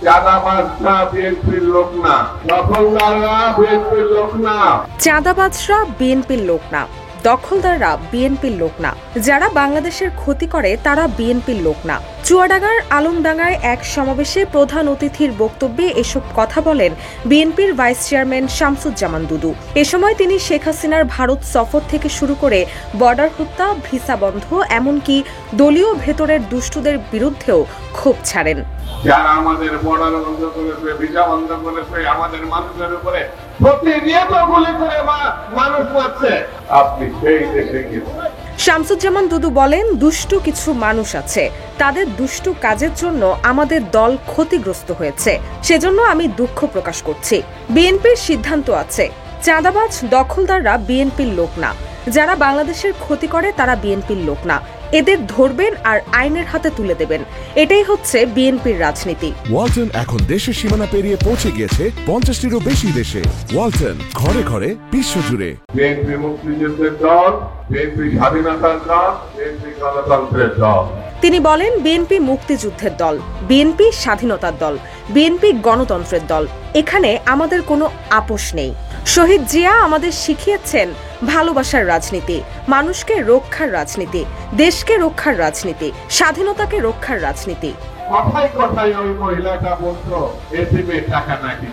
চাঁদাবাজরা বিএনপির লোক না, দখলদাররা বিএনপির লোক না। চাঁদাবাজরা বিএনপির লোক না, দখলদাররা বিএনপির লোক না, যারা বাংলাদেশের ক্ষতি করে তারা বিএনপির লোক না। চুয়াডাঙ্গার আলমডাঙ্গায় এক সমাবেশে প্রধান অতিথির বক্তব্যে এসব কথা বলেন বিএনপির ভাইস চেয়ারম্যান শামসুজ্জামান দুদু। এ সময় তিনি শেখ হাসিনার ভারত সফর থেকে শুরু করে বর্ডার হত্যা, ভিসা বন্ধ, এমনকি দলীয় ভেতরের দুষ্টুদের বিরুদ্ধেও ক্ষোভ ছাড়েন। যারা আমাদের বর্ডার বন্ধ করেছে, ভিসা বন্ধ করেছে, আমাদের মানুষের উপরে প্রতিনিয়ত গুলি করে মানুষ মারছে, আপনি সেই দেশে গিয়েছেন। শামসুজ্জামান দুদু বলেন, দুষ্টু কিছু মানুষ আছে, তাদের দুষ্টু কাজের জন্য আমাদের দল ক্ষতিগ্রস্ত হয়েছে, সেজন্য আমি দুঃখ প্রকাশ করছি। বিএনপির সিদ্ধান্ত আছে, চাঁদাবাজ দখলদাররা বিএনপির লোক না, যারা বাংলাদেশের ক্ষতি করে তারা বিএনপির লোক না। এদের ধরবেন আর আইনের হাতে তুলে দেবেন, এটাই হচ্ছে বিএনপির রাজনীতি। ওয়ালটন এখন দেশের সীমানা পেরিয়ে পৌঁছে গিয়েছে 50টিরও বেশি দেশে। ওয়ালটন, ঘরে ঘরে, বিশ্বজুড়ে। বিএনপি মুক্তিযুদ্ধের দল, বিএনপি স্বাধীনতার দল, বিএনপি গণতন্ত্রের দল। তিনি বলেন, বিএনপি মুক্তিযুদ্ধের দল, বিএনপি স্বাধীনতার দল, বিএনপি গণতন্ত্রের দল, এখানে আমাদের কোনো আপোষ নেই। শহীদ জিয়া আমাদের শিখিয়েছেন ভালোবাসার রাজনীতি, মানুষকে রক্ষার রাজনীতি, দেশকে রক্ষার রাজনীতি, স্বাধীনতাকে রক্ষার রাজনীতি। কথায় কথায় ওই মহিলাটা বলতো এটিএমের টাকা নাকি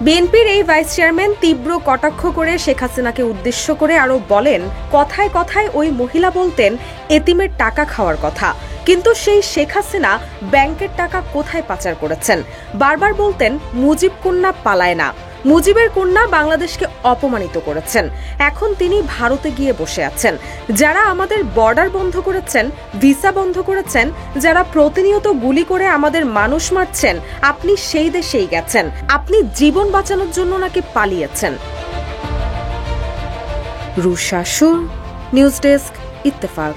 বিএনপির এই ভাইস চেয়ারম্যান তীব্র কটাক্ষ করে শেখ হাসিনাকে উদ্দেশ্য করে আরো বলেন, কথায় কথায় ওই মহিলা বলতেন এতিমের টাকা খাওয়ার কথা, কিন্তু সেই শেখ হাসিনা ব্যাংকের টাকা কোথায় পাচার করেছেন? বারবার বলতেন মুজিব কন্যা পালায় না, মুজিবের কন্যা বাংলাদেশকে অপমানিত করেছেন। এখন তিনি ভারতে গিয়ে বসে আছেন। যারা আমাদের বর্ডার বন্ধ করেছেন, ভিসা বন্ধ করেছেন, যারা প্রতিনিয়ত গুলি করে আমাদের মানুষ মারছেন, আপনি সেই দেশেই গেছেন। আপনি জীবন বাঁচানোর জন্য নাকি পালিয়েছেন। রুশা সুর, নিউজ ডেস্ক, ইত্তেফাক।